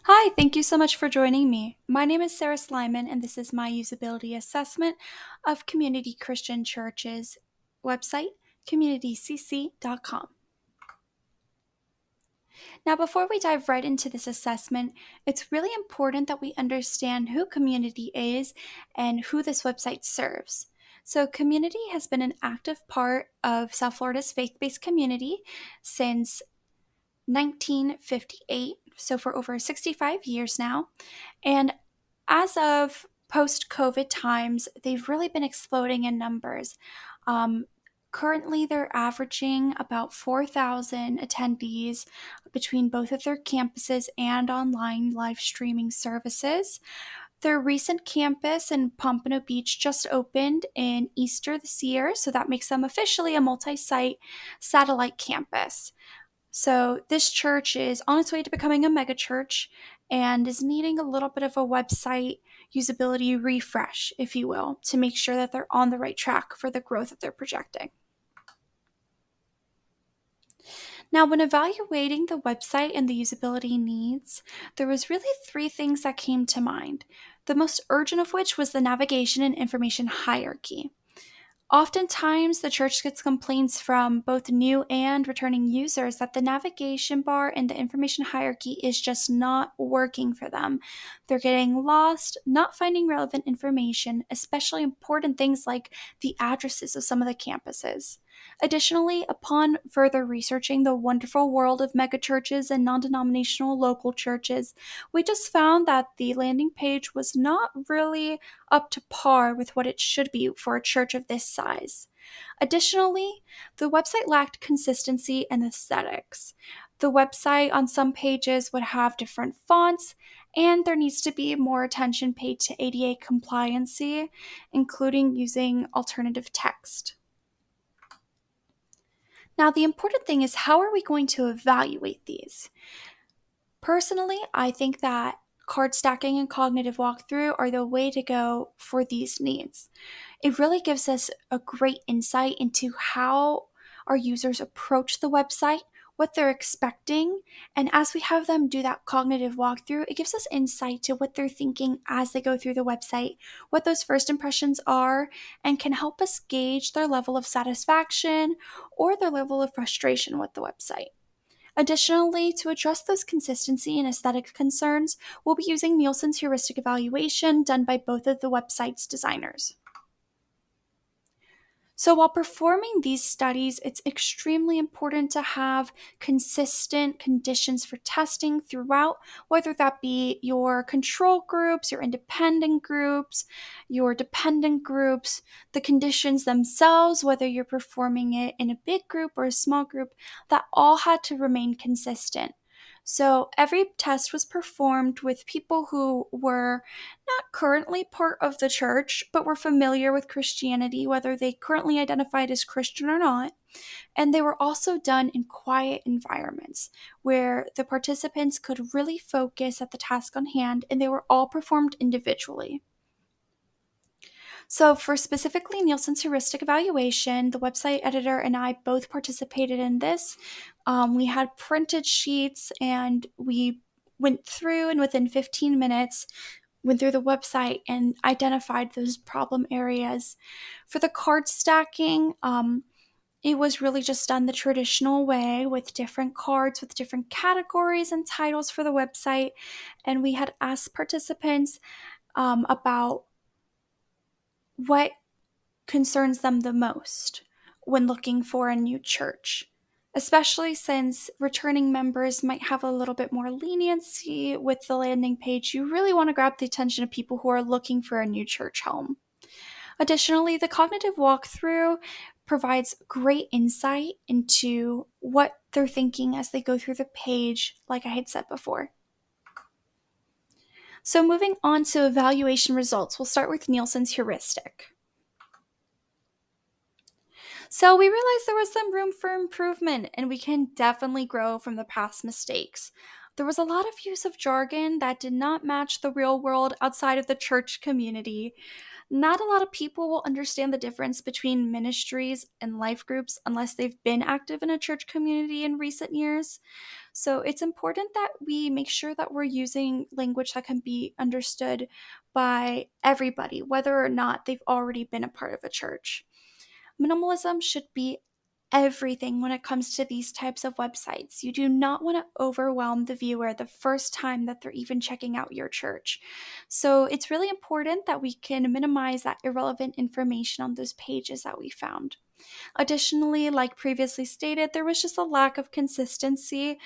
Hi, thank you so much for joining me. My name is Sarah Sliman, and this is my usability assessment of Community Christian Church's website, communitycc.com. Now, before we dive right into this assessment, it's really important that we understand who Community is and who this website serves. So, Community has been an active part of South Florida's faith based community since 1958, so for over 65 years now. And as of post COVID times, they've really been exploding in numbers. Um, Currently, they're averaging about 4,000 attendees between both of their campuses and online live streaming services. Their recent campus in Pompano Beach just opened in Easter this year, so that makes them officially a multi site satellite campus. So, this church is on its way to becoming a megachurch and is needing a little bit of a website usability refresh, if you will, to make sure that they're on the right track for the growth that they're projecting. Now, when evaluating the website and the usability needs, there was really three things that came to mind. The most urgent of which was the navigation and information hierarchy. Oftentimes, the church gets complaints from both new and returning users that the navigation bar and the information hierarchy is just not working for them. They're getting lost, not finding relevant information, especially important things like the addresses of some of the campuses. Additionally, upon further researching the wonderful world of megachurches and non denominational local churches, we just found that the landing page was not really up to par with what it should be for a church of this size. Additionally, the website lacked consistency and aesthetics. The website on some pages would have different fonts, and there needs to be more attention paid to ADA compliancy, including using alternative text. Now, the important thing is, how are we going to evaluate these? Personally, I think that card stacking and cognitive walkthrough are the way to go for these needs. It really gives us a great insight into how our users approach the website, what they're expecting, and as we have them do that cognitive walkthrough, it gives us insight to what they're thinking as they go through the website, what those first impressions are, and can help us gauge their level of satisfaction or their level of frustration with the website. Additionally, to address those consistency and aesthetic concerns, we'll be using Nielsen's heuristic evaluation done by both of the website's designers. So, while performing these studies, it's extremely important to have consistent conditions for testing throughout, whether that be your control groups, your independent groups, your dependent groups, the conditions themselves, whether you're performing it in a big group or a small group, that all had to remain consistent. So every test was performed with people who were not currently part of the church, but were familiar with Christianity, whether they currently identified as Christian or not. And they were also done in quiet environments where the participants could really focus at the task on hand, and they were all performed individually. So, for specifically Nielsen's heuristic evaluation, the website editor and I both participated in this. We had printed sheets and we went through, and within 15 minutes, went through the website and identified those problem areas. For the card stacking, it was really just done the traditional way with different cards with different categories and titles for the website. And we had asked participants about what concerns them the most when looking for a new church, especially since returning members might have a little bit more leniency with the landing page. You really want to grab the attention of people who are looking for a new church home. Additionally, the cognitive walkthrough provides great insight into what they're thinking as they go through the page, like I had said before. So moving on to evaluation results, we'll start with Nielsen's heuristic. So we realized there was some room for improvement, and we can definitely grow from the past mistakes. There was a lot of use of jargon that did not match the real world outside of the church community. Not a lot of people will understand the difference between ministries and life groups unless they've been active in a church community in recent years. So it's important that we make sure that we're using language that can be understood by everybody, whether or not they've already been a part of a church. Minimalism should be everything when it comes to these types of websites. You do not want to overwhelm the viewer the first time that they're even checking out your church. So it's really important that we can minimize that irrelevant information on those pages that we found. Additionally, like previously stated, there was just a lack of consistency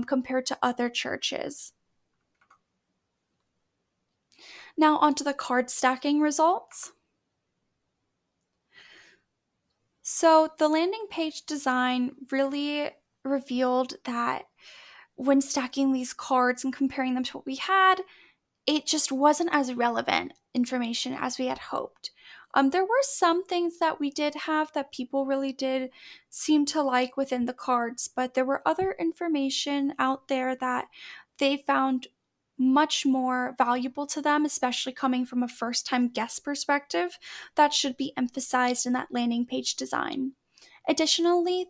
compared to other churches. Now, onto the card stacking results. So, the landing page design really revealed that when stacking these cards and comparing them to what we had, it just wasn't as relevant information as we had hoped. There were some things that we did have that people really did seem to like within the cards, but there were other information out there that they found much more valuable to them, especially coming from a first time guest perspective, that should be emphasized in that landing page design. Additionally,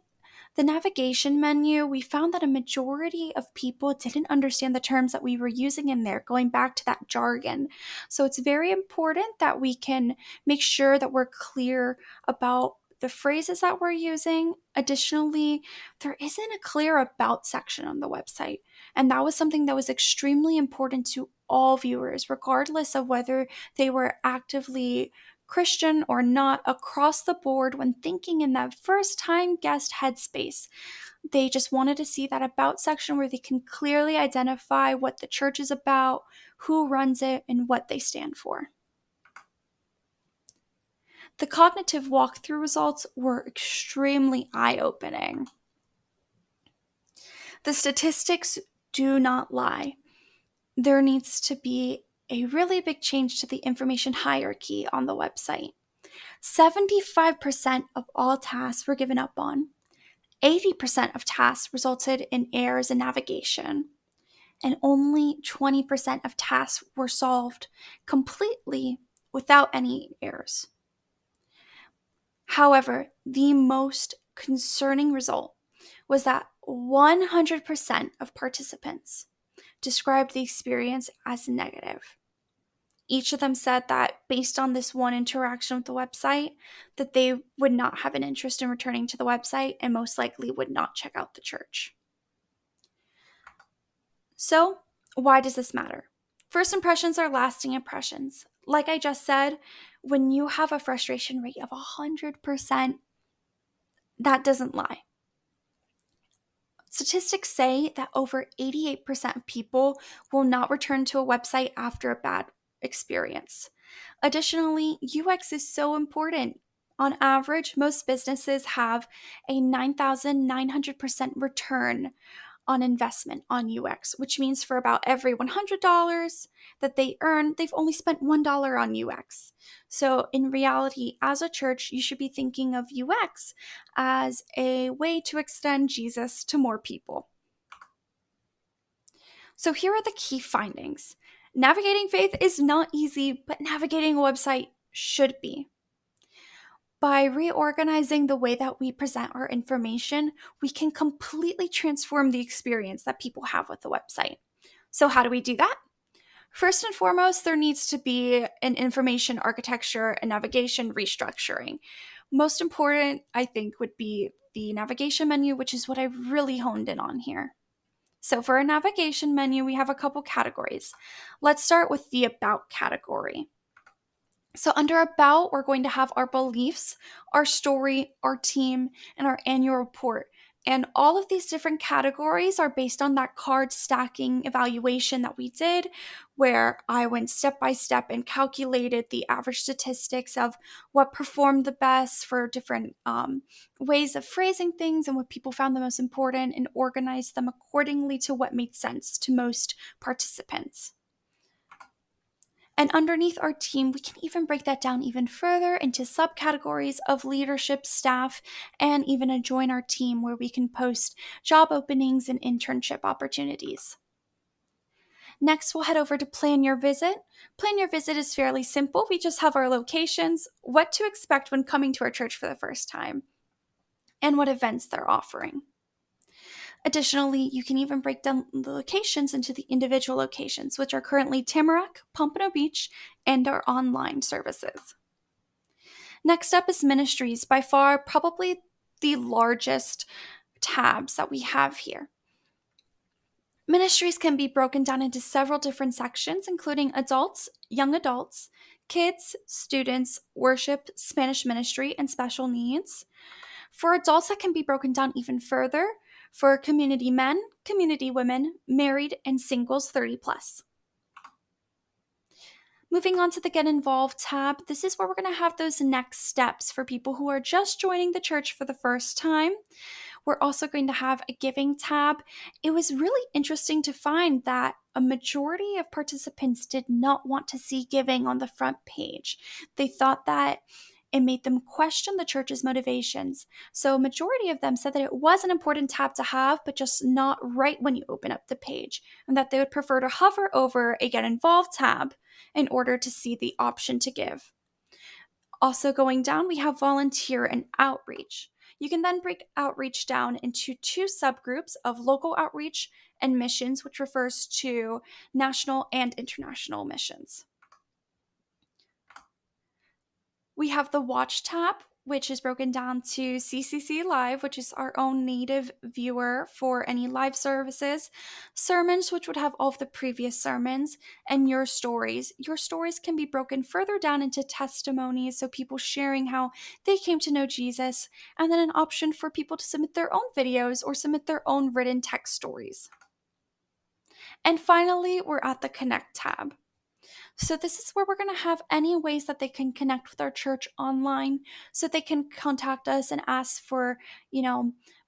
the navigation menu, we found that a majority of people didn't understand the terms that we were using in there, going back to that jargon. So it's very important that we can make sure that we're clear about the phrases that we're using. Additionally, there isn't a clear about section on the website. And that was something that was extremely important to all viewers, regardless of whether they were actively Christian or not, across the board when thinking in that first time guest headspace. They just wanted to see that about section where they can clearly identify what the church is about, who runs it, and what they stand for. The cognitive walkthrough results were extremely eye-opening. The statistics do not lie. There needs to be a really big change to the information hierarchy on the website. 75% of all tasks were given up on. 80% of tasks resulted in errors in navigation. And only 20% of tasks were solved completely without any errors. However, the most concerning result was that 100% of participants described the experience as negative. Each of them said that based on this one interaction with the website, that they would not have an interest in returning to the website and most likely would not check out the church. So, why does this matter? First impressions are lasting impressions. Like I just said, when you have a frustration rate of 100%, that doesn't lie. Statistics say that over 88% of people will not return to a website after a bad experience. Additionally, UX is so important. On average, most businesses have a 9,900% return on investment on UX, which means for about every $100 that they earn, they've only spent $1 on UX. So in reality, as a church, you should be thinking of UX as a way to extend Jesus to more people. So here are the key findings. Navigating faith is not easy, but navigating a website should be. By reorganizing the way that we present our information, we can completely transform the experience that people have with the website. So how do we do that? First and foremost, there needs to be an information architecture and navigation restructuring. Most important, I think, would be the navigation menu, which is what I really honed in on here. So for our navigation menu, we have a couple categories. Let's start with the About category. So under About, we're going to have our beliefs, our story, our team, and our annual report. And all of these different categories are based on that card stacking evaluation that we did, where I went step by step and calculated the average statistics of what performed the best for different ways of phrasing things and what people found the most important, and organized them accordingly to what made sense to most participants. And underneath our team, we can even break that down even further into subcategories of leadership, staff, and even a join our team where we can post job openings and internship opportunities. Next, we'll head over to Plan Your Visit. Plan Your Visit is fairly simple. We just have our locations, what to expect when coming to our church for the first time, and what events they're offering. Additionally, you can even break down the locations into the individual locations, which are currently Tamarack, Pompano Beach, and our online services. Next up is Ministries, by far probably the largest tabs that we have here. Ministries can be broken down into several different sections, including adults, young adults, kids, students, worship, Spanish ministry, and special needs. For adults, that can be broken down even further for community men, community women, married, and singles 30 plus. Moving on to the Get Involved tab, this is where we're going to have those next steps for people who are just joining the church for the first time. We're also going to have a Giving tab. It was really interesting to find that a majority of participants did not want to see giving on the front page. They thought that it made them question the church's motivations. So a majority of them said that it was an important tab to have, but just not right when you open up the page, and that they would prefer to hover over a Get Involved tab in order to see the option to give. Also going down, we have Volunteer and Outreach. You can then break outreach down into two subgroups of local outreach and missions, which refers to national and international missions. We have the Watch tab, which is broken down to CCC Live, which is our own native viewer for any live services, sermons, which would have all of the previous sermons, and your stories. Your stories can be broken further down into testimonies, so people sharing how they came to know Jesus, and then an option for people to submit their own videos or submit their own written text stories. And finally, we're at the Connect tab. So this is where we're going to have any ways that they can connect with our church online, so they can contact us and ask for,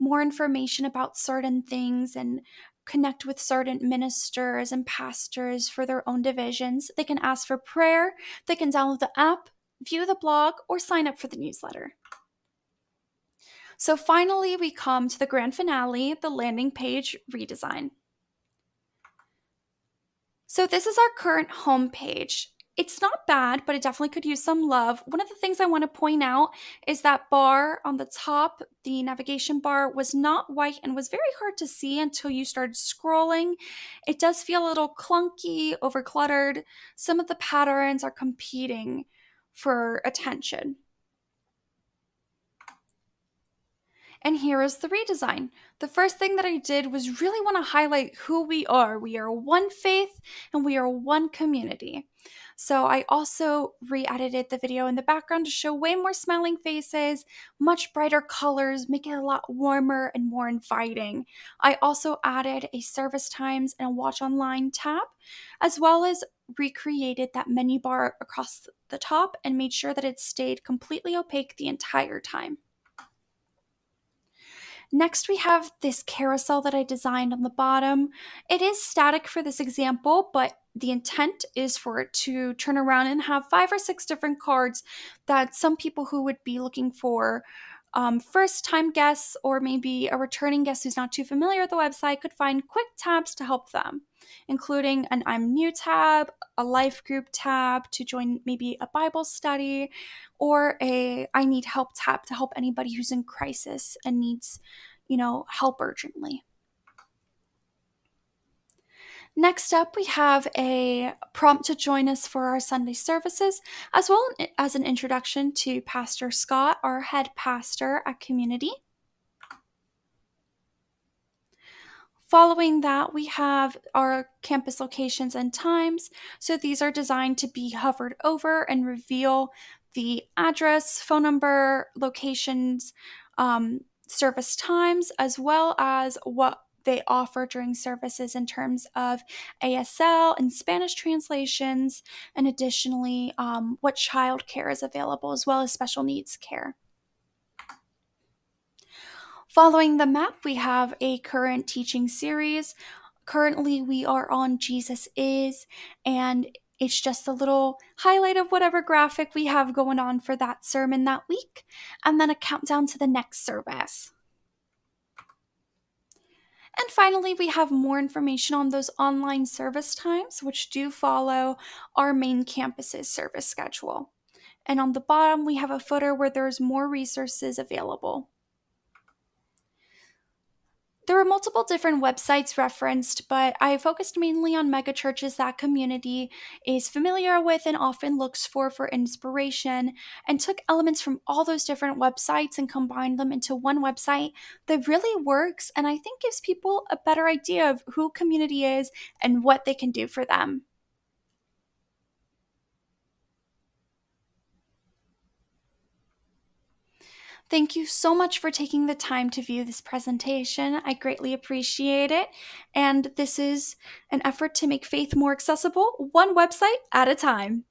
more information about certain things and connect with certain ministers and pastors for their own divisions. They can ask for prayer, they can download the app, view the blog, or sign up for the newsletter. So finally, we come to the grand finale, the landing page redesign. So this is our current homepage. It's not bad, but it definitely could use some love. One of the things I want to point out is that bar on the top, the navigation bar, was not white and was very hard to see until you started scrolling. It does feel a little clunky, overcluttered. Some of the patterns are competing for attention. And here is the redesign. The first thing that I did was really want to highlight who we are. We are one faith and we are one community. So I also re-edited the video in the background to show way more smiling faces, much brighter colors, make it a lot warmer and more inviting. I also added a service times and a watch online tab, as well as recreated that menu bar across the top and made sure that it stayed completely opaque the entire time. Next, we have this carousel that I designed on the bottom. It is static for this example, but the intent is for it to turn around and have 5 or 6 different cards that some people who would be looking for first-time guests or maybe a returning guest who's not too familiar with the website could find quick tabs to help them, including an I'm new tab, a life group tab to join maybe a Bible study, or a I need help tab to help anybody who's in crisis and needs, help urgently. Next up, we have a prompt to join us for our Sunday services, as well as an introduction to Pastor Scott, our head pastor at Community. Following that, we have our campus locations and times. So these are designed to be hovered over and reveal the address, phone number, locations, service times, as well as what they offer during services in terms of ASL and Spanish translations, and additionally, what child care is available, as well as special needs care. Following the map, we have a current teaching series. Currently, we are on Jesus Is, and it's just a little highlight of whatever graphic we have going on for that sermon that week, and then a countdown to the next service. And finally, we have more information on those online service times, which do follow our main campus's service schedule. And on the bottom, we have a footer where there's more resources available. There were multiple different websites referenced, but I focused mainly on megachurches that community is familiar with and often looks for inspiration, and took elements from all those different websites and combined them into one website that really works and I think gives people a better idea of who community is and what they can do for them. Thank you so much for taking the time to view this presentation. I greatly appreciate it. And this is an effort to make faith more accessible, one website at a time.